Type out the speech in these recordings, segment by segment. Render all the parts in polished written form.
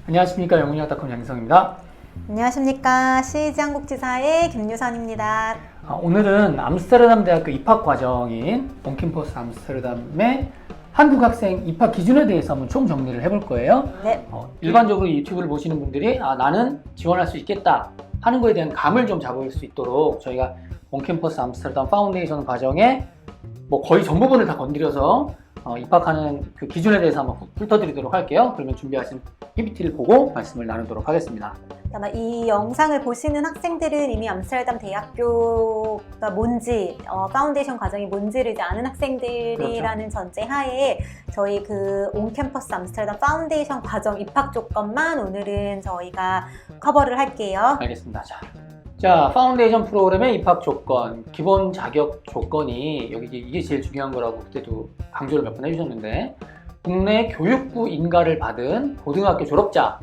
안녕하십니까. 영문영어닷컴 양성입니다. 안녕하십니까. CJ 한국지사의 김유선입니다. 오늘은 암스테르담 대학교 입학 과정인 온캠퍼스 암스테르담의 한국 학생 입학 기준에 대해서 한번 총 정리를 해볼 거예요. 네. 일반적으로 유튜브를 보시는 분들이 나는 지원할 수 있겠다 하는 거에 대한 감을 좀 잡을 수 있도록 저희가 온캠퍼스 암스테르담 파운데이션 과정에 거의 전 부분을 다 건드려서 입학하는 그 기준에 대해서 한번 훑어드리도록 할게요. 그러면 준비하신 PPT를 보고 말씀을 나누도록 하겠습니다. 아마 이 영상을 보시는 학생들은 이미 암스테르담 대학교가 뭔지, 파운데이션 과정이 뭔지를 이제 아는 학생들이라는 전제 하에 저희 그 온캠퍼스 암스테르담 파운데이션 과정 입학 조건만 오늘은 저희가 커버를 할게요. 알겠습니다. 자, 파운데이션 프로그램의 입학 조건, 기본 자격 조건이 여기 이게 제일 중요한 거라고 그때도 강조를 몇 번 해주셨는데, 국내 교육부 인가를 받은 고등학교 졸업자,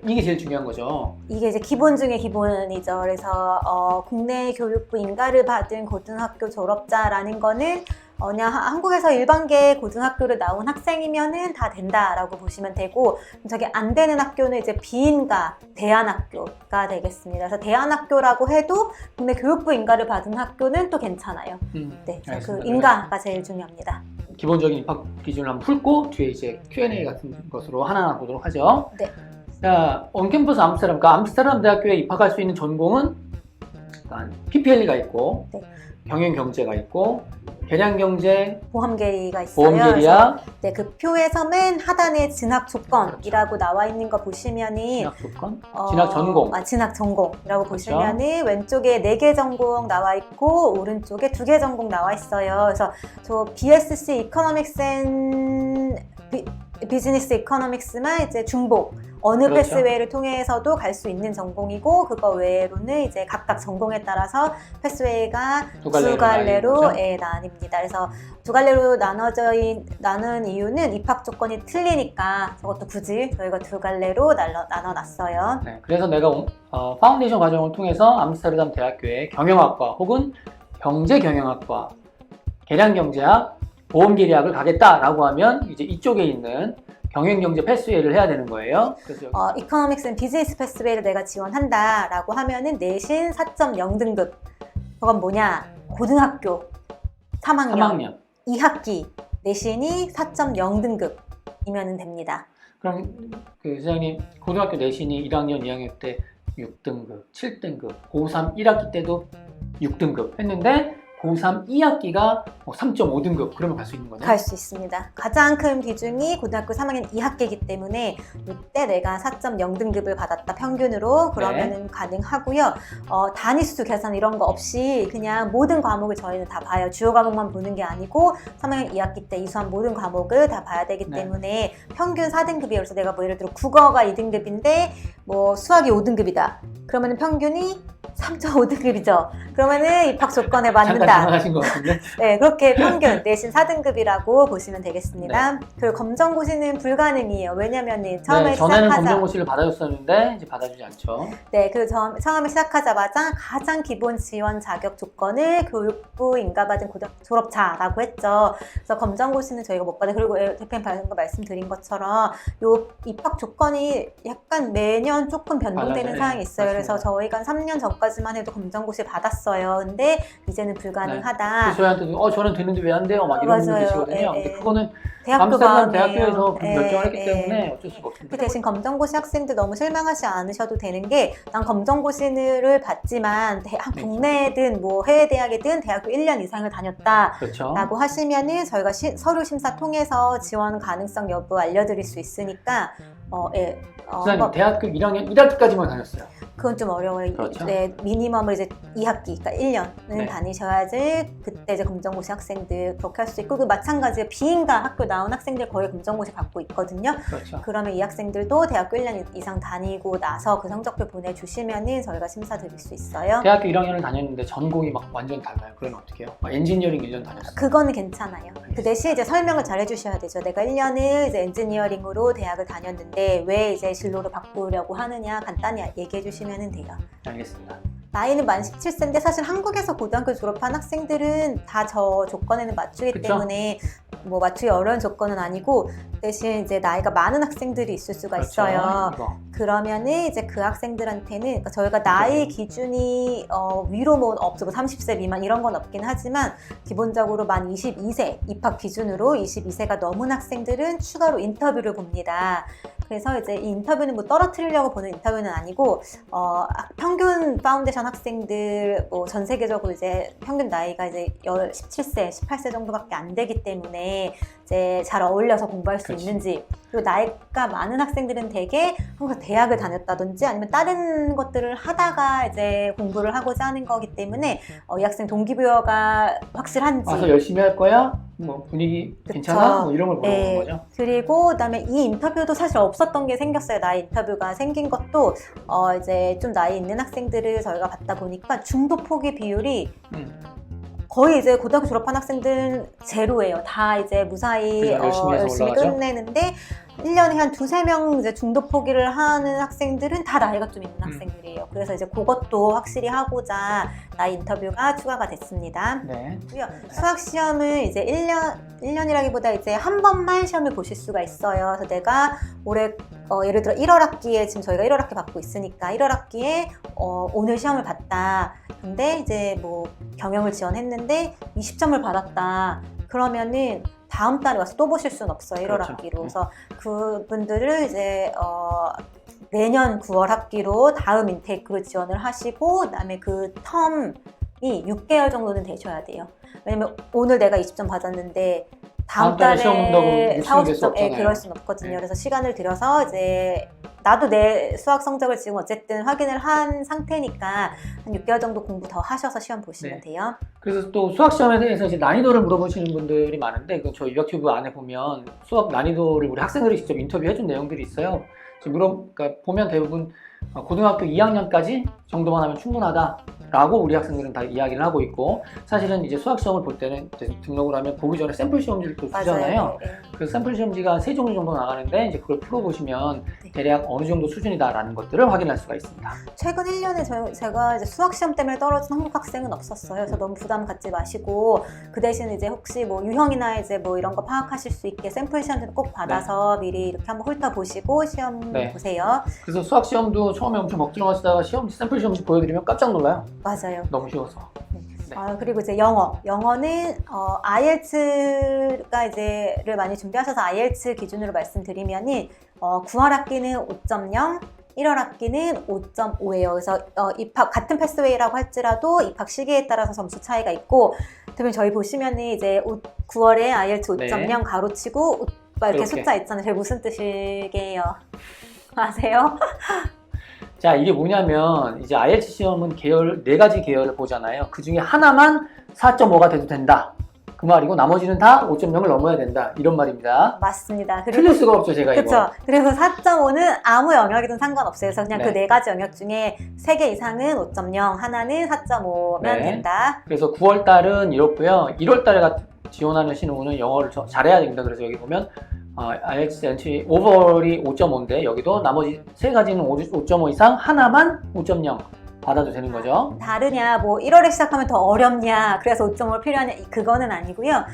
이게 제일 중요한 거죠. 이게 이제 기본 중에 기본이죠. 그래서 국내 교육부 인가를 받은 고등학교 졸업자라는 거는 그냥 한국에서 일반계 고등학교를 나온 학생이면은 다 된다라고 보시면 되고, 저게 안 되는 학교는 이제 비인가 대안학교가 되겠습니다. 그래서 대안학교라고 해도 국내 교육부 인가를 받은 학교는 또 괜찮아요. 네, 그 인가가 제일 중요합니다. 기본적인 입학 기준을 한번 풀고 뒤에 이제 Q&A 같은 것으로 하나하나 보도록 하죠. 네. 자, 온캠퍼스 암스테르담, 그러니까 암스테르담 대학교에 입학할 수 있는 전공은 일단 PPLE가 있고, 네. 경영경제가 있고, 계량경제, 보험계리가 있어요. 보험계리야. 네, 그 표에서 맨 하단에 진학 조건이라고 나와 있는 거 보시면은 진학 조건, 진학 전공. 진학 전공이라고 보시면은 왼쪽에 4개 전공 나와 있고 오른쪽에 2개 전공 나와 있어요. 그래서 저 BSc 이코노믹스 앤 비즈니스 이코노믹스만 이제 중복 어느 패스웨이를 통해서도 갈 수 있는 전공이고, 그거 외로는 이제 각각 전공에 따라서 패스웨이가 두 갈래로 나뉩니다. 그래서 두 갈래로 나눈 이유는 입학 조건이 틀리니까 저것도 굳이 저희가 두 갈래로 나눠놨어요. 네, 그래서 내가 파운데이션 과정을 통해서 암스테르담 대학교의 경영학과 혹은 경제경영학과, 계량경제학, 보험계리학을 가겠다라고 하면 이제 이쪽에 있는 경영경제 패스웨이를 해야 되는 거예요. 그래서 이코노믹스 앤 비즈니스 패스웨이를 내가 지원한다라고 하면은 내신 4.0등급. 그건 뭐냐? 고등학교 3학년 2학기 내신이 4.0등급이면 됩니다. 그럼 그 선생님 고등학교 내신이 1학년, 2학년 때 6등급, 7등급, 고3 1학기 때도 6등급 했는데 고3 2학기가 3.5등급 그러면 갈 수 있는 거죠? 갈 수 있습니다. 가장 큰 비중이 고등학교 3학년 2학기이기 때문에 이때 내가 4.0등급을 받았다 평균으로 그러면은 가능하고요. 단위수 계산 이런 거 없이 그냥 모든 과목을 저희는 다 봐요. 주요 과목만 보는 게 아니고 3학년 2학기 때 이수한 모든 과목을 다 봐야 되기 때문에 평균 4등급이에요. 그래서 내가 예를 들어 국어가 2등급인데 수학이 5등급이다. 그러면은 평균이 3.5등급이죠. 그러면은 입학 조건에 맞는다. 잠깐 지나가신 것 같은데? 네, 그렇게 평균 내신 4등급이라고 보시면 되겠습니다. 그 검정고시는 불가능이에요. 왜냐면은 처음에 전에는 검정고시를 받아줬었는데 이제 받아주지 않죠. 네, 처음에 시작하자마자 가장 기본 지원 자격 조건을 교육부 인가받은 고등학교 졸업자라고 했죠. 그래서 검정고시는 저희가 못 받아요. 그리고 대표님 방금 말씀드린 것처럼 요 입학 조건이 약간 매년 조금 변동되는 사항이 있어요. 그래서 저희가 3년 전까지만 해도 검정고시 받았어요. 근데 이제는 불가능하다. 그래서 저희한테도 저는 되는데 왜 안 돼요? 막 이런 분들 계시거든요. 근데 그거는 대학교가 대학교에서 결정을 했기 때문에 어쩔 수가 없습니다. 그 대신 검정고시 학생들 너무 실망하지 않으셔도 되는 게, 난 검정고시를 받지만 국내든 해외 대학이든 대학교 1년 이상을 다녔다라고 하시면은 저희가 서류 심사 통해서 지원 가능성 여부 알려드릴 수 있으니까 선생님 대학교 1학년 1학기까지만 다녔어요. 그건 좀 어려워요. 그렇죠. 네, 미니멈을 이제 2학기, 그러니까 1년은 다니셔야지 그때 이제 검정고시 학생들 그렇게 할 수 있고, 그 마찬가지로 비인가 학교 나온 학생들 거의 검정고시 받고 있거든요. 그렇죠. 그러면 이 학생들도 대학교 1년 이상 다니고 나서 그 성적표 보내주시면은 저희가 심사 드릴 수 있어요. 대학교 1학년을 다녔는데 전공이 막 완전 달라요. 그러면 어떻게 해요? 엔지니어링 1년 다녔어요. 그거는 괜찮아요. 그 대신 이제 설명을 잘 해주셔야 되죠. 내가 1년을 이제 엔지니어링으로 대학을 다녔는데 왜 이제 진로를 바꾸려고 하느냐 간단히 얘기해 주시면 돼요. 알겠습니다. 나이는 만 17세인데 사실 한국에서 고등학교 졸업한 학생들은 다 저 조건에는 맞추기 때문에 뭐 맞추기 어려운 조건은 아니고, 대신 이제 나이가 많은 학생들이 있을 수가 그렇죠. 있어요. 이거. 그러면은 이제 그 학생들한테는 그러니까 저희가 나이 기준이 위로 뭐 없고 30세 미만 이런 건 없긴 하지만 기본적으로 만 22세 입학 기준으로 22세가 넘은 학생들은 추가로 인터뷰를 봅니다. 그래서 이제 이 인터뷰는 뭐 떨어뜨리려고 보는 인터뷰는 아니고 평균 파운데이션 학생들 뭐 전 세계적으로 이제 평균 나이가 이제 17세, 18세 정도밖에 안 되기 때문에 이제 잘 어울려서 공부할 수 그치. 있는지, 그리고 나이가 많은 학생들은 대개 항상 대학을 다녔다든지 아니면 다른 것들을 하다가 이제 공부를 하고자 하는 거기 때문에 이 학생 동기부여가 확실한지, 와서 열심히 할 거야? 뭐 분위기 그쵸. 괜찮아? 뭐 이런 걸 물어보는 네. 거죠. 그리고 그다음에 이 인터뷰도 사실 없었던 게 생겼어요. 나이 인터뷰가 생긴 것도 이제 좀 나이 있는 학생들을 저희가 받다 보니까 중도 포기 비율이 거의 이제 고등학교 졸업한 학생들은 제로예요. 다 이제 무사히 그죠, 열심히 해서 열심히 올라가죠. 끝내는데 1년에 한 2-3명 이제 중도 포기를 하는 학생들은 다 나이가 좀 있는 학생들이에요. 그래서 이제 그것도 확실히 하고자 나이 인터뷰가 추가가 됐습니다. 네. 수학 시험은 이제 1년이라기보다 이제 한 번만 시험을 보실 수가 있어요. 그래서 내가 올해 예를 들어 1월 학기에 지금 저희가 1월 학기 받고 있으니까 1월 학기에 오늘 시험을 봤다. 근데 이제 뭐 경영을 지원했는데 20점을 받았다. 그러면은 다음 달에 와서 또 보실 수는 없어요. 1월 그렇죠. 학기로. 그래서 그분들을 이제 내년 9월 학기로 다음 인테이크로 지원을 하시고 그다음에 그 텀이 6개월 정도는 되셔야 돼요. 왜냐면 오늘 내가 20점 받았는데 다음 달에 시험 본다고 4, 될 수 50점 없잖아요. 그럴 수는 없거든요. 네. 그래서 시간을 들여서 이제 나도 내 수학 성적을 지금 어쨌든 확인을 한 상태니까 한 6개월 정도 공부 더 하셔서 시험 보시면 네. 돼요. 그래서 또 수학 시험에 대해서 이제 난이도를 물어보시는 분들이 많은데 저 유학튜브 안에 보면 수학 난이도를 우리 학생들이 직접 인터뷰해준 내용들이 있어요. 그러니까 보면 대부분 고등학교 2학년까지 정도만 하면 충분하다라고 우리 학생들은 다 이야기를 하고 있고, 사실은 이제 수학 시험을 볼 때는 이제 등록을 하면 보기 전에 샘플 시험지를 또 주잖아요. 맞아요. 네. 그래서 샘플 시험지가 3종류 정도 나가는데 이제 그걸 풀어보시면 네. 대략 어느 정도 수준이다라는 것들을 확인할 수가 있습니다. 최근 1년에 제가 이제 수학 시험 때문에 떨어진 한국 학생은 없었어요. 그래서 너무 부담 갖지 마시고 그 대신 이제 혹시 뭐 유형이나 이제 뭐 이런 거 파악하실 수 있게 샘플 시험지를 꼭 받아서 미리 이렇게 한번 훑어보시고 시험 네. 보세요. 그래서 수학 시험도 처음에 엄청 걱정하시다가 샘플 시험지 보여드리면 깜짝 놀라요. 맞아요. 너무 쉬워서. 네. 그리고 이제 영어는 IELTS가 이제를 많이 준비하셔서 IELTS 기준으로 말씀드리면은 9월 학기는 5.0, 1월 학기는 5.5예요. 그래서 입학 같은 패스웨이라고 할지라도 입학 시기에 따라서 점수 차이가 있고, 대부분 저희 보시면은 이제 9월에 IELTS 5.0 네. 가로치고 이렇게 이렇게. 숫자 있잖아요. 그게 무슨 뜻이게요? 아세요? 자, 이게 뭐냐면 이제 IELTS 시험은 계열 4가지 계열을 보잖아요. 그 중에 하나만 4.5가 돼도 된다. 그 말이고 나머지는 다 5.0을 넘어야 된다. 이런 말입니다. 맞습니다. 틀릴 수가 없죠, 제가 이거. 그렇죠. 그래서 4.5는 아무 영역이든 상관없어요. 그래서 그냥 네. 그 4가지 영역 중에 3개 이상은 5.0, 하나는 4.5면 네. 된다. 그래서 9월 달은 이렇고요. 1월 달에 지원하시는 분은 영어를 잘해야 됩니다. 그래서 여기 보면 IELTS 엔트리 오버얼이 5.5인데 여기도 나머지 3가지는 5.5 이상, 하나만 5.0 받아도 되는 거죠. 다르냐, 뭐 1월에 시작하면 더 어렵냐, 그래서 5.5가 필요하냐, 그거는 아니고요.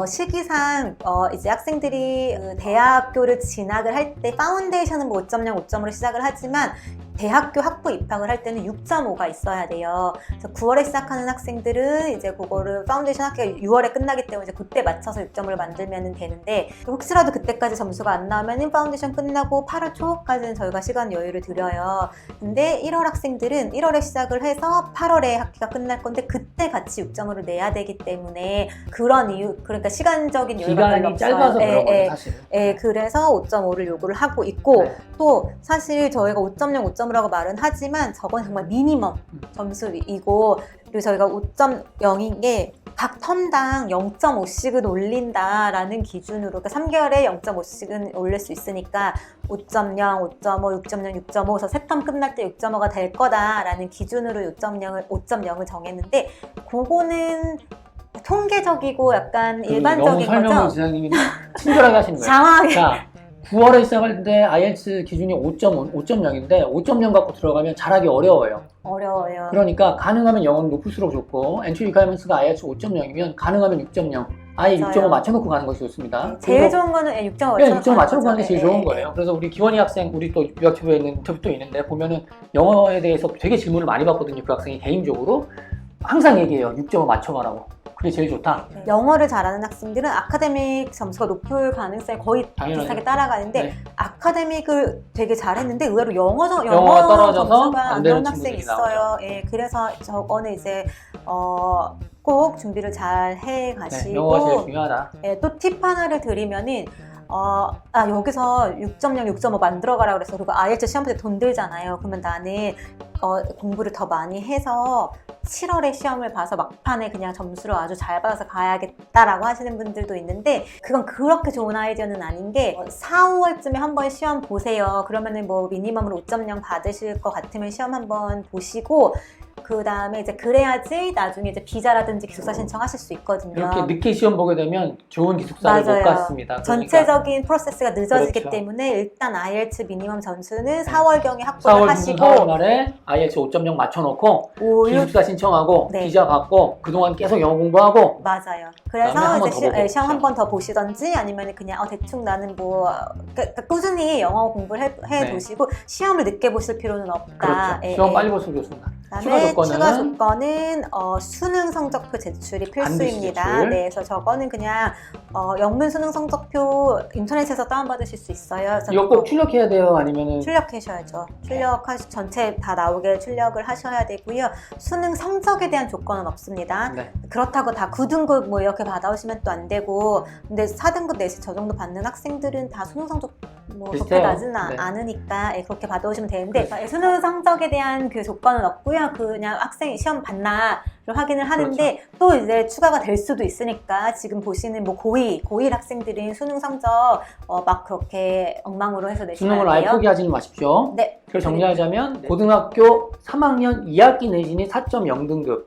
시기상 이제 학생들이 대학교를 진학을 할 때 파운데이션은 뭐 5.0, 5.5로 시작을 하지만 대학교 학부 입학을 할 때는 6.5가 있어야 돼요. 그래서 9월에 시작하는 학생들은 이제 그거를 파운데이션 학기가 6월에 끝나기 때문에 이제 그때 맞춰서 6.5를 만들면 되는데, 혹시라도 그때까지 점수가 안 나오면 파운데이션 끝나고 8월 초까지는 저희가 시간 여유를 드려요. 근데 1월 학생들은 1월에 시작을 해서 8월에 학기가 끝날 건데 그때 같이 6.5를 내야 되기 때문에 그런 이유, 그러니까 시간적인 여유가 별로 기간이 없어요. 짧아서 그런 거죠, 사실. 그래서 5.5를 요구를 하고 있고, 네. 또 사실 저희가 5.0, 5.5라고 말은 하지만 저건 정말 미니멈 점수이고, 그리고 저희가 5.0인 게 각 텀당 0.5씩은 올린다라는 기준으로, 그러니까 3개월에 0.5씩은 올릴 수 있으니까 5.0, 5.5, 6.0, 6.5, 그래서 세 텀 끝날 때 6.5가 될 거다라는 기준으로 5.0을 정했는데, 그거는 통계적이고 약간 일반적인 너무 설명을 거죠. 지사님이 친절하게 하시는 거예요. 장황하게. 자, 9월에 시작할 때 IELTS 기준이 5.0인데 5.0 갖고 들어가면 잘하기 어려워요. 어려워요. 그러니까 가능하면 영어는 높을수록 좋고, 엔트리 리콰이먼스가 IELTS 5.0이면 가능하면 6.0, 아예 맞아요. 6.5 맞춰놓고 가는 것이 좋습니다. 제일 그리고 좋은 거는 6.5 네, 6.5 맞춰놓고 가는 게 제일 좋은 예, 거예요. 그래서 우리 기원이 학생, 우리 또 유학튜브에 있는 인터뷰도 있는데 보면은 영어에 대해서 되게 질문을 많이 받거든요. 그 학생이 개인적으로 항상 얘기해요. 6.5 맞춰가라고. 그게 제일 좋다. 영어를 잘하는 학생들은 아카데믹 점수가 높을 가능성이 거의 당연하죠. 비슷하게 따라가는데 네. 아카데믹을 되게 잘했는데 의외로 영어 영어가 떨어져서 점수가 안 안 되는 나오는 학생이 친구들이 있어요. 예, 그래서 저거는 이제 꼭 준비를 잘 해 네, 영어가 제일 가시고 중요하다. 예, 또 팁 하나를 드리면은 여기서 6.0, 6.5 만들어가라 그래서 그리고 IELTS 시험 볼 때 돈 들잖아요. 그러면 나는 공부를 더 많이 해서 7월에 시험을 봐서 막판에 그냥 점수를 아주 잘 받아서 가야겠다라고 하시는 분들도 있는데 그건 그렇게 좋은 아이디어는 아닌 게 4, 5월쯤에 한번 시험 보세요. 그러면은 뭐 미니멈으로 5.0 받으실 것 같으면 시험 한번 보시고 그 다음에 이제 그래야지 나중에 이제 비자라든지 기숙사 신청하실 수 있거든요. 이렇게 늦게 시험 보게 되면 좋은 기숙사를 못 맞아요. 갔습니다. 전체적인 프로세스가 늦어지기 그렇죠. 때문에 일단 IELTS 미니멈 점수는 4월경에 4월 확보를 중순 하시고 4월 말에 IELTS 5.0 맞춰놓고 5, 6 기숙사 신청하고 네. 비자 받고 그동안 계속 영어 공부하고 맞아요. 그다음에 그래서 한번 이제 더 보고, 시험 한 시험. 번 더 보시던지 아니면 그냥 대충 나는 뭐 그러니까 꾸준히 영어 공부를 해 두시고 시험을 늦게 보실 필요는 없다. 그렇죠. 시험 빨리 볼수록 좋습니다. 그다음에 추가 추가 조건은 조건은 수능 성적표 제출이 필수입니다. 제출. 네, 그래서 저거는 그냥 영문 수능 성적표 인터넷에서 다운받으실 수 있어요. 그래서 이거 꼭 출력해야 돼요? 아니면은 출력하셔야죠. 전체 다 나오게 출력을 하셔야 되고요. 수능 성적에 대한 조건은 없습니다. 네. 그렇다고 다 9등급 뭐 이렇게 받아오시면 또 안 되고 근데 4등급 내신 저 정도 받는 학생들은 다 수능 성적 뭐 그렇게 비슷해요. 나지는 네. 않으니까 그렇게 받아오시면 되는데 수능 성적에 대한 그 조건은 없고요. 그냥 학생이 시험 봤나를 확인을 하는데 또 이제 추가가 될 수도 있으니까 지금 보시는 뭐 고1 학생들은 수능 성적 막 그렇게 엉망으로 해서 내시면 수능을 안 아예 돼요. 포기하지는 마십시오. 네. 그걸 정리하자면 고등학교 3학년 2학기 내신이 4.0등급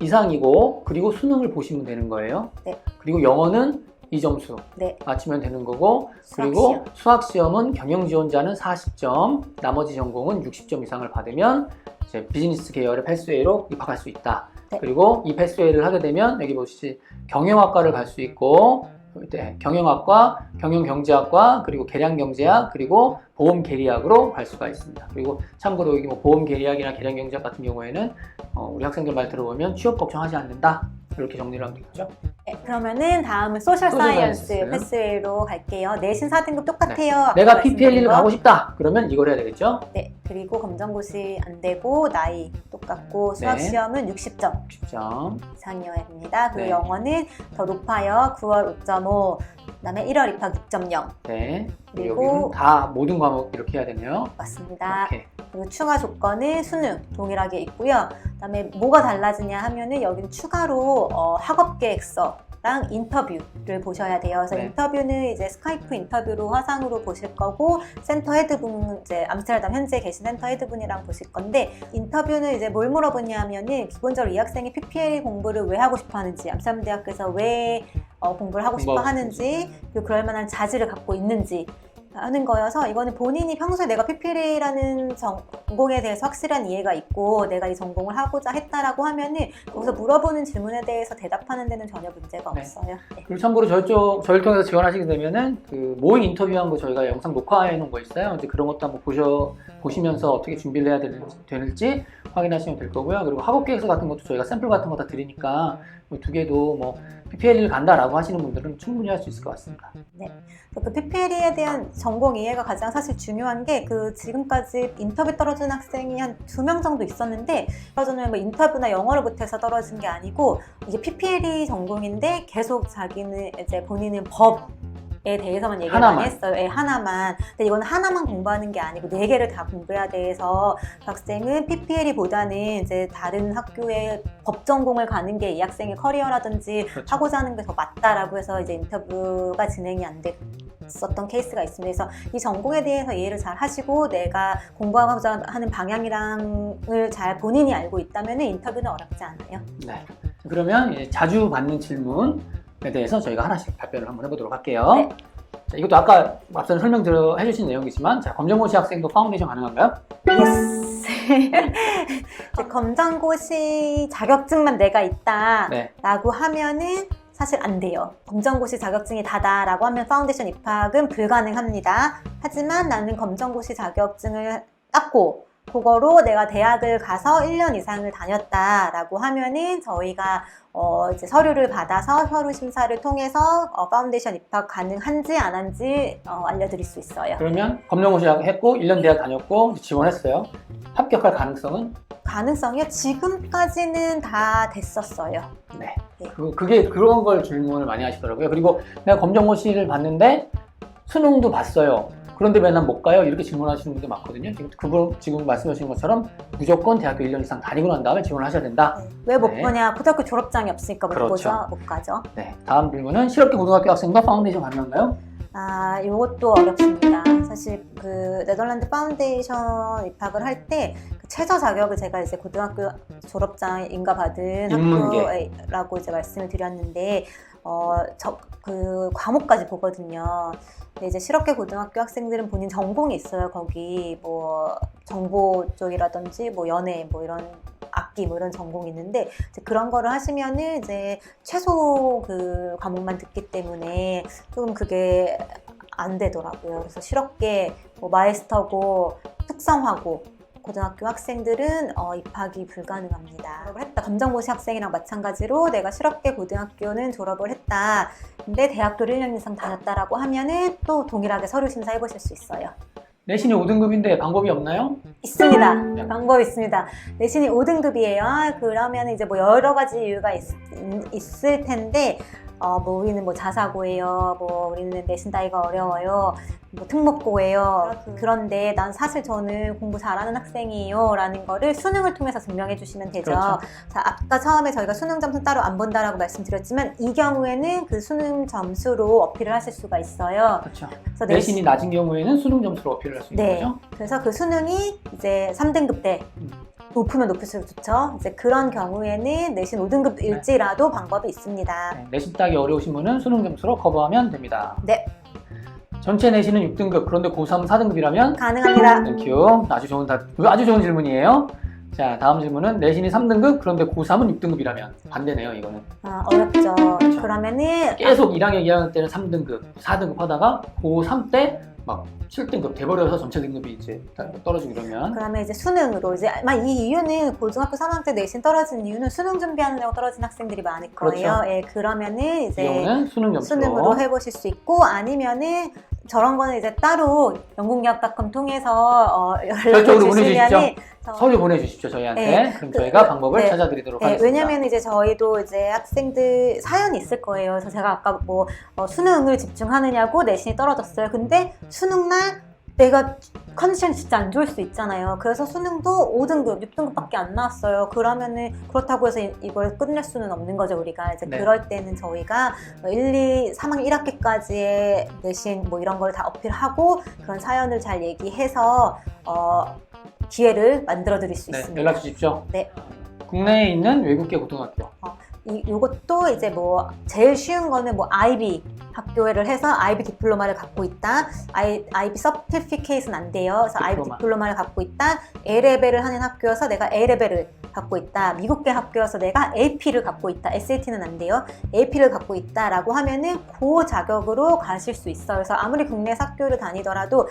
이상이고 그리고 수능을 보시면 되는 거예요. 네. 그리고 영어는 이 점수 네. 맞추면 되는 거고 그리고 수학시험. 수학시험은 경영지원자는 40점 나머지 전공은 60점 이상을 받으면 이제 비즈니스 계열의 패스웨이로 입학할 수 있다. 네. 그리고 이 패스웨이를 하게 되면 여기 보시지 경영학과를 갈 수 있고 네, 경영학과, 경영경제학과, 그리고 계량경제학, 그리고 보험계리학으로 갈 수가 있습니다. 그리고 참고로 여기 뭐 보험계리학이나 계량경제학 같은 경우에는 우리 학생들 말 들어보면 취업 걱정하지 않는다. 이렇게 정리를 하면 되겠죠. 네, 그러면은 다음은 소셜 사이언스 패스웨이로 갈게요. 내신 4등급 똑같아요. 내가 아까 PPLE를 말씀드린 거. 가고 싶다. 그러면 이걸 해야 되겠죠. 네, 그리고 검정고시 안 되고 나이 똑같고 수학시험은 60점 60점. 이상이어야 됩니다. 그리고 네. 영어는 더 높아요. 9월 5.5, 그다음에 1월 입학 6.0 네. 그리고 여기는 다 모든 과목 이렇게 해야 되네요. 맞습니다. 이렇게. 그리고 추가 조건은 수능 동일하게 있고요. 그다음에 뭐가 달라지냐 하면은 여기는 추가로 학업 계획서랑 인터뷰를 보셔야 돼요. 그래서 네. 인터뷰는 이제 스카이프 인터뷰로 화상으로 보실 거고 센터 헤드분 이제 암스테르담 현재 계신 센터 헤드분이랑 보실 건데 인터뷰는 이제 뭘 물어보냐 하면은 기본적으로 이 학생이 PPL 공부를 왜 하고 싶어 하는지 암스테르담 대학교에서 왜 공부를 하고 싶어 공부하고 하는지 그리고 그럴 만한 자질을 갖고 있는지 하는 거여서 이거는 본인이 평소에 내가 PPL이라는 전공에 대해서 확실한 이해가 있고 내가 이 전공을 하고자 했다라고 하면은 거기서 물어보는 질문에 대해서 대답하는 데는 전혀 문제가 네. 없어요. 네. 그리고 참고로 저희를 통해서 지원하시게 되면은 그 모의 인터뷰한 거 저희가 영상 녹화해 놓은 거 있어요. 이제 그런 것도 한번 보시면서 어떻게 준비를 해야 될지 확인하시면 될 거고요. 그리고 학업 계획서 같은 것도 저희가 샘플 같은 거 다 드리니까 두 개도 뭐 PPL을 간다라고 하시는 분들은 충분히 할 수 있을 것 같습니다. 그 PPL에 대한 전공 이해가 가장 사실 중요한 게 그 지금까지 인터뷰 떨어진 학생이 한 2명 정도 있었는데 떨어지면 뭐 인터뷰나 영어를 못해서 떨어진 게 아니고 이게 PPL이 전공인데 계속 자기는 이제 본인은 법에 대해서만 얘기를 하나만. 많이 했어요. 예, 하나만. 근데 이거는 하나만 공부하는 게 아니고 4개를 다 공부해야 돼서 그 학생은 PPL이 보다는 이제 다른 학교에 법 전공을 가는 게 이 학생의 커리어라든지 그렇죠. 하고자 하는 게 더 맞다라고 해서 이제 인터뷰가 진행이 안 됐었던 케이스가 있습니다. 그래서 이 전공에 대해서 이해를 잘 하시고 내가 공부하고자 하는 방향이랑을 잘 본인이 알고 있다면 인터뷰는 어렵지 않아요. 네. 그러면 이제 자주 받는 질문에 대해서 저희가 하나씩 답변을 한번 해보도록 할게요. 네. 자, 이것도 아까 앞서 해주신 내용이지만 자, 검정고시 학생도 파운데이션 가능한가요? 예스. 검정고시 자격증만 내가 있다라고 네. 하면은 사실 안 돼요. 검정고시 자격증이 다다라고 하면 파운데이션 입학은 불가능합니다. 하지만 나는 검정고시 자격증을 땄고 그거로 내가 대학을 가서 1년 이상을 다녔다라고 하면은 저희가 이제 서류를 받아서 서류 심사를 통해서 파운데이션 입학 가능한지 안 한지 알려드릴 수 있어요. 그러면 검정고시 했고 1년 대학 다녔고 지원했어요. 합격할 가능성은? 가능성이요? 지금까지는 다 됐었어요. 네. 네. 그게 그런 걸 질문을 많이 하시더라고요. 그리고 내가 검정고시를 봤는데 수능도 봤어요. 그런데 왜 난 못 가요? 이렇게 질문하시는 분들 많거든요. 그분 지금 말씀하신 것처럼 무조건 대학교 1년 이상 다니고 난 다음에 지원을 하셔야 된다. 네. 왜 못 네. 가냐? 고등학교 졸업장이 없으니까 못 그렇죠. 보죠. 못 가죠. 네. 다음 질문은 실업계 고등학교 학생도 파운데이션 가능한가요? 이것도 어렵습니다. 사실 그 네덜란드 파운데이션 입학을 할 때 최저 자격을 제가 이제 고등학교 졸업장 인가받은 인문계. 학교라고 이제 말씀을 드렸는데 그 과목까지 보거든요. 근데 이제 실업계 고등학교 학생들은 본인 전공이 있어요. 거기 뭐 정보 쪽이라든지 뭐 연애 뭐 이런 악기 뭐 이런 전공이 있는데 이제 그런 거를 하시면은 이제 최소 그 과목만 듣기 때문에 조금 그게 안 되더라고요. 그래서 실업계 뭐 마이스터고 특성화고 고등학교 학생들은 입학이 불가능합니다. 졸업을 했다. 검정고시 학생이랑 마찬가지로 내가 실업계 고등학교는 졸업을 했다. 근데 대학교를 1년 이상 다녔다라고 하면은 또 동일하게 서류 심사해 보실 수 있어요. 내신이 5등급인데 방법이 없나요? 있습니다. 방법이 있습니다. 내신이 5등급이에요. 그러면 이제 뭐 여러 가지 이유가 있을 텐데 뭐 우리는 뭐 자사고예요. 뭐 우리는 내신 따기가 어려워요. 뭐 특목고예요. 그런데 난 사실 저는 공부 잘하는 학생이에요. 라는 거를 수능을 통해서 증명해 주시면 되죠. 그렇죠. 자, 아까 처음에 저희가 수능 점수 따로 안 본다라고 말씀드렸지만 이 경우에는 그 수능 점수로 어필을 하실 수가 있어요. 그렇죠. 그래서 내신이 낮은 경우에는 수능 점수로 어필을 할 수 있는 네. 거죠. 그래서 그 수능이 이제 3등급 때 높으면 높을수록 좋죠. 이제 그런 경우에는 내신 5등급일지라도 방법이 있습니다. 네, 내신 따기 어려우신 분은 수능 점수로 커버하면 됩니다. 네, 전체 내신은 6등급, 그런데 고3 4등급이라면? 가능합니다. 땡큐. 아주 좋은 질문이에요. 자, 다음 질문은 내신이 3등급, 그런데 고3은 6등급이라면? 반대네요, 이거는. 어렵죠. 그러면은 계속 1학년, 2학년 때는 3등급, 4등급 하다가 고3 때 막 7등급 돼버려서 전체 등급이 이제 떨어지고 이러면. 그러면 이제 수능으로 이제 이 이유는 고등학교 3학년 때 내신 떨어진 이유는 수능 준비하느라고 떨어진 학생들이 많을 거예요. 그렇죠. 예, 그러면은 이 이제 경우는 수능 점수로. 수능으로 해보실 수 있고 아니면은 저런 거는 이제 따로 영국대학닷컴 통해서 연락을 별도로 주시면은 보내주십시오. 서류 보내주십시오, 저희한테. 네. 그럼 저희가 방법을 네. 찾아드리도록 네, 하겠습니다. 왜냐면 이제 저희도 이제 학생들 사연이 있을 거예요. 그래서 제가 아까 뭐 수능을 집중하느냐고 내신이 떨어졌어요. 근데 수능날 내가 컨디션이 진짜 안 좋을 수 있잖아요. 그래서 수능도 5등급, 6등급밖에 안 나왔어요. 그러면은 그렇다고 해서 이걸 끝낼 수는 없는 거죠, 우리가. 이제 네. 그럴 때는 저희가 3학년 1학기까지의 내신 뭐 이런 걸 다 어필하고 그런 사연을 잘 얘기해서 기회를 만들어 드릴 수 네, 있습니다. 연락 주십시오. 네. 국내에 있는 외국계 고등학교. 요것도 이제 뭐 제일 쉬운 거는 뭐 IB 학교를 해서 IB 디플로마를 갖고 있다. IB 서티피케이트는 안 돼요. 그래서 IB 디플로마를 갖고 있다. A레벨을 하는 학교여서 내가 A레벨을 갖고 있다. 미국계 학교여서 내가 AP를 갖고 있다. SAT는 안 돼요. AP를 갖고 있다라고 하면은 그 자격으로 가실 수 있어요. 그래서 아무리 국내에서 학교를 다니더라도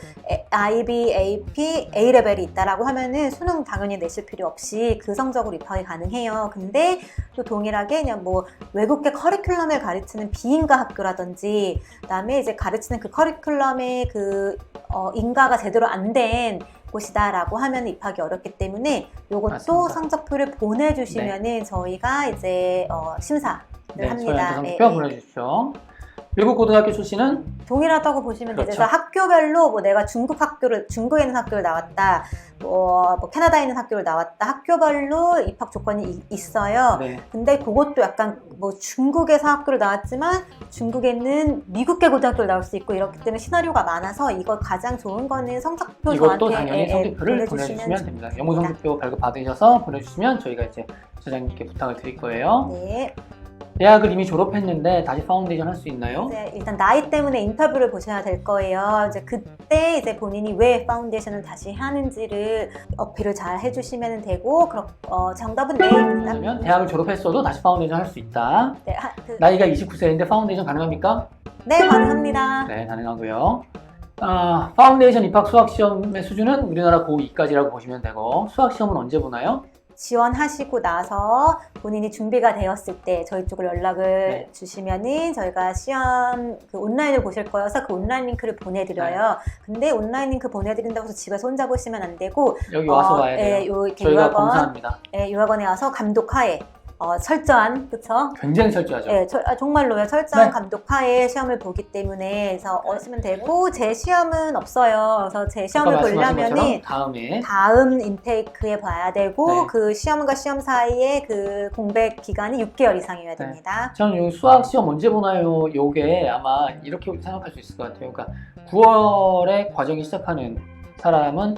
IB, AP, A레벨이 있다라고 하면은 수능 당연히 내실 필요 없이 그 성적으로 입학이 가능해요. 근데 또 동일하게 그냥 뭐 외국계 커리큘럼을 가르치는 비인가 학교라든지 그다음에 이제 가르치는 그 커리큘럼의 그 인가가 제대로 안 된 곳이다라고 하면 입학이 어렵기 때문에 요것도 맞습니다. 성적표를 보내주시면은 저희가 이제 심사를 네, 합니다. 저희한테 성적표 보내주십시오. 외국 고등학교 출신은 동일하다고 보시면 되죠. 그렇죠. 그래서 학교별로 뭐 내가 중국에 있는 학교를 나왔다, 뭐 캐나다에 있는 학교를 나왔다, 학교별로 입학 조건이 있어요. 네. 근데 그것도 약간 뭐 중국에서 학교를 나왔지만 중국에 있는 미국계 고등학교를 나올 수 있고 이렇기 때문에 시나리오가 많아서 이거 가장 좋은 거는 성적표 이것도 저한테 당연히 성적표를 보내주시면 됩니다. 영어 성적표 발급 받으셔서 보내주시면 저희가 이제 저장님께 부탁을 드릴 거예요. 네. 대학을 이미 졸업했는데 다시 파운데이션 할 수 있나요? 이제 일단 나이 때문에 인터뷰를 보셔야 될 거예요. 이제 그때 이제 본인이 왜 파운데이션을 다시 하는지를 어필을 잘 해주시면 되고, 정답은 네입니다. 그러면 대학을 졸업했어도 다시 파운데이션 할 수 있다. 네, 나이가 29세인데 파운데이션 가능합니까? 네, 가능합니다. 네, 가능하고요. 파운데이션 입학 수학시험의 수준은 우리나라 고2까지라고 보시면 되고, 수학시험은 언제 보나요? 지원하시고 나서 본인이 준비가 되었을 때 저희 쪽으로 연락을 네. 주시면은 저희가 시험 온라인을 보실 거여서 그 온라인 링크를 보내드려요. 근데 온라인 링크 보내드린다고 해서 집에서 혼자 보시면 안 되고 여기 와서 봐야 돼요. 이렇게 저희가 검사합니다. 유학원에 와서 감독하에 철저한, 그쵸? 굉장히 철저하죠. 네, 정말로요. 철저한 네. 감독하에 시험을 보기 때문에 그래서 오시면 되고, 제 시험은 없어요. 그래서 제 시험을 아까 말씀하신 보려면은 것처럼 다음 인테이크에 봐야 되고, 네. 그 시험과 시험 사이에 그 공백 기간이 6개월 이상이어야 네. 됩니다. 저는 요 수학시험 언제 보나요? 요게 아마 이렇게 생각할 수 있을 것 같아요. 그러니까 9월에 과정이 시작하는 사람은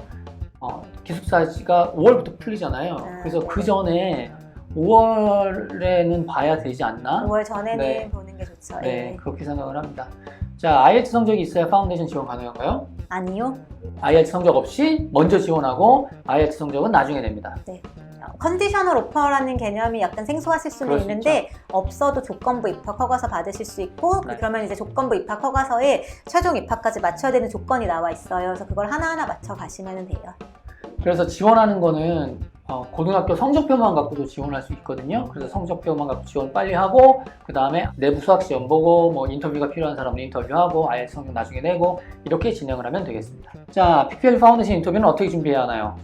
기숙사지가 5월부터 풀리잖아요. 그래서 그 전에 5월에는 봐야 되지 않나? 5월 전에는 네. 보는 게 좋죠. 네, 그렇게 생각을 합니다. 자, IELTS 성적이 있어야 파운데이션 지원 가능한가요? 아니요. IELTS 성적 없이 먼저 지원하고 IELTS 성적은 나중에 냅니다. 컨디셔널 오퍼라는 개념이 약간 생소하실 수는 그럴 수 있는데, 없어도 조건부 입학 허가서 받으실 수 있고, 네. 그러면 이제 조건부 입학 허가서에 최종 입학까지 맞춰야 되는 조건이 나와 있어요. 그래서 그걸 하나하나 맞춰 가시면 돼요. 그래서 지원하는 거는 고등학교 성적표만 갖고도 지원할 수 있거든요. 그래서 성적표만 갖고 지원 빨리 하고, 그 다음에 내부 수학 시험 보고, 뭐 인터뷰가 필요한 사람은 인터뷰하고, IELTS 성적 나중에 내고, 이렇게 진행을 하면 되겠습니다. 자, PPL 파운데이션 인터뷰는 어떻게 준비해야 하나요?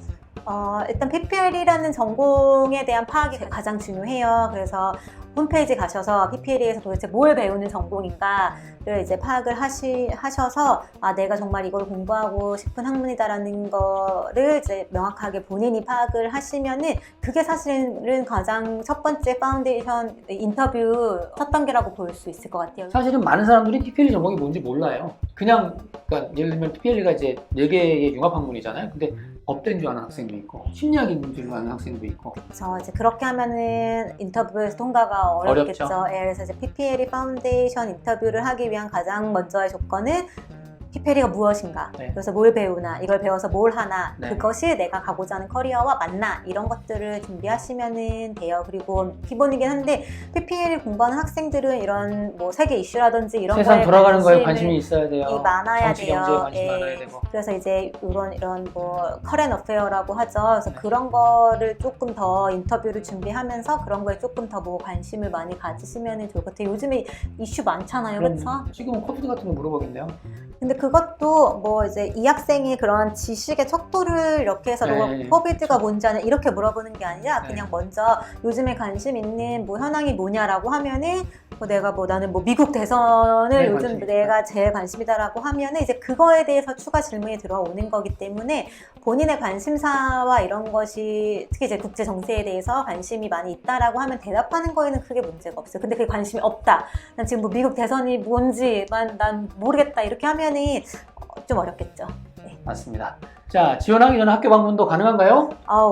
일단 PPL이라는 전공에 대한 파악이 가장 중요해요. 그래서 홈페이지 가셔서 PPL에서 도대체 뭘 배우는 전공인가를 이제 파악을 하셔서, 내가 정말 이걸 공부하고 싶은 학문이다라는 거를 이제 명확하게 본인이 파악을 하시면은, 그게 사실은 가장 첫 번째 파운데이션 인터뷰 첫 단계라고 볼 수 있을 것 같아요. 사실은 많은 사람들이 PPL 전공이 뭔지 몰라요. 그러니까 예를 들면 PPL가 이제 4개의 융합학문이잖아요. 근데 법대인 줄 아는 학생도 있고, 심리학인 줄 아는 학생도 있고. 그래서 이제 그렇게 하면은 인터뷰에서 통과가 어렵겠죠. 어렵죠. 그래서 이제 PPL이 파운데이션 인터뷰를 하기 위한 가장 먼저의 조건은 PPL이가 무엇인가, 네. 그래서 뭘 배우나, 이걸 배워서 뭘 하나, 네. 그것이 내가 가고자 하는 커리어와 맞나, 이런 것들을 준비하시면 돼요. 그리고 기본이긴 한데 PPL 공부하는 학생들은 이런 뭐 세계 이슈라든지 이런 세상 거에 돌아가는 거에 관심이 있어야 돼요. 많아야 정치, 돼요. 경제에 관심이 많아야 되고. 그래서 이제 이런 뭐 커렌 어페어라고 하죠. 그래서 네. 그런 거를 조금 더 인터뷰를 준비하면서 그런 거에 조금 더 뭐 관심을 많이 가지시면 좋을 것 같아요. 요즘에 이슈 많잖아요, 그렇죠? 지금은 코비드 같은 거 물어보겠네요. 근데 그것도 뭐 이제 이 학생이 그런 지식의 척도를 이렇게 해서 네. 코비드가 뭔지 아냐 이렇게 물어보는 게 아니라, 네. 그냥 먼저 요즘에 관심 있는 뭐 현황이 뭐냐라고 하면은, 나는 뭐 미국 대선을 네, 요즘 관심 내가 제일 관심이다라고 하면은 이제 그거에 대해서 추가 질문이 들어오는 거기 때문에, 본인의 관심사와 이런 것이 특히 이제 국제 정세에 대해서 관심이 많이 있다라고 하면 대답하는 거에는 크게 문제가 없어요. 근데 그게 관심이 없다, 난 지금 뭐 미국 대선이 뭔지 난 모르겠다, 이렇게 하면은 좀 어렵겠죠. 네. 맞습니다. 자, 지원하기 전에 학교 방문도 가능한가요?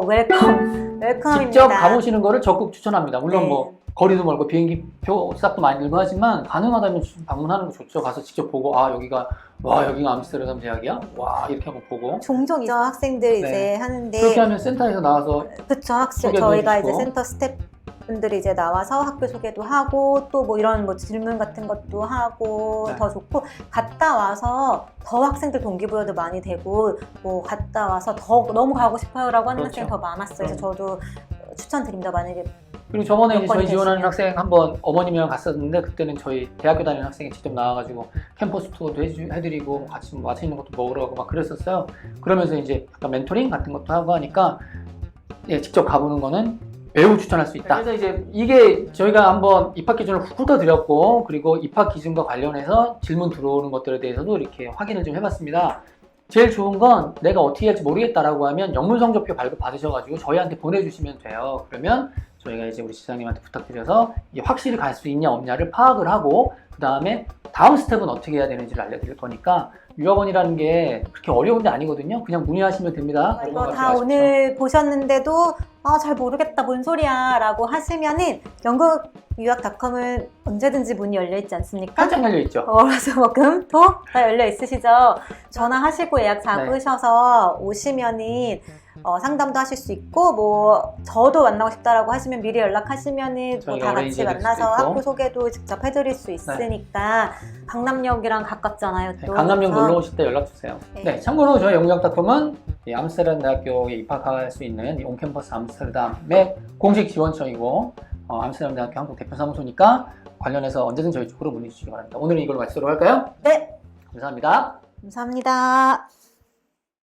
웰컴입니다. 직접 가보시는 거를 적극 추천합니다. 물론 네. 뭐 거리도 멀고 비행기 표 싹도 많이 들고 하지만, 가능하다면 방문하는 거 좋죠. 가서 직접 보고, 여기가 암스테르담 대학이야? 와, 이렇게 한번 보고. 종종 있죠, 학생들 이제 네. 하는데. 그렇게 하면 센터에서 나와서 그쵸, 소개도 저희가 해주시고. 이제 센터 스태프분들이 이제 나와서 학교 소개도 하고, 또 뭐 이런 뭐 질문 같은 것도 하고, 네. 더 좋고, 갔다 와서 더 학생들 동기부여도 많이 되고, 뭐 갔다 와서 더 너무 가고 싶어요라고 하는 그렇죠. 학생이 더 많았어요. 그래서 저도 추천드립니다. 만약에 그리고 저번에 이제 저희 여건이 지원하는 되시면. 학생 한번 어머님이랑 갔었는데, 그때는 저희 대학교 다니는 학생이 직접 나와가지고 캠퍼스 투어도 해드리고 같이 뭐 맛있는 것도 먹으러 가고 막 그랬었어요. 그러면서 이제 약간 멘토링 같은 것도 하고 하니까, 직접 가보는 거는 매우 추천할 수 있다. 그래서 이제 이게 저희가 한번 입학 기준을 훑어드렸고, 그리고 입학 기준과 관련해서 질문 들어오는 것들에 대해서도 이렇게 확인을 좀 해봤습니다. 제일 좋은 건 내가 어떻게 할지 모르겠다라고 하면 영문 성적표 발급 받으셔가지고 저희한테 보내주시면 돼요. 그러면 저희가 이제 우리 지사님한테 부탁드려서 이게 확실히 갈 수 있냐 없냐를 파악을 하고, 그 다음에 다음 스텝은 어떻게 해야 되는지를 알려드릴 거니까 유학원이라는 게 그렇게 어려운 데 아니거든요. 그냥 문의하시면 됩니다. 이거 걱정하지 다 마십시오. 오늘 보셨는데도 잘 모르겠다 뭔 소리야 라고 하시면은 영국유학닷컴은 언제든지 문이 열려 있지 않습니까? 활짝 열려 있죠. 월화수목금토 다 열려 있으시죠? 전화하시고 예약 잡으셔서 오시면은 상담도 하실 수 있고 뭐 저도 만나고 싶다라고 하시면 미리 연락하시면은 뭐 저희가 다 같이 어레인지 해드릴 만나서 수도 있고. 학교 소개도 직접 해드릴 수 있으니까 강남역이랑 가깝잖아요. 또 강남역 그래서 놀러 오실 때 연락 주세요. 네. 네, 참고로 저희 영국유학닷컴은 암스테르담 대학교에 입학할 수 있는 이 온캠퍼스 암스테르담의 공식 지원처이고 암스테르담 대학교 한국 대표 사무소니까 관련해서 언제든 저희 쪽으로 문의 주시기 바랍니다. 오늘은 이걸로 마치도록 할까요? 네, 감사합니다. 감사합니다.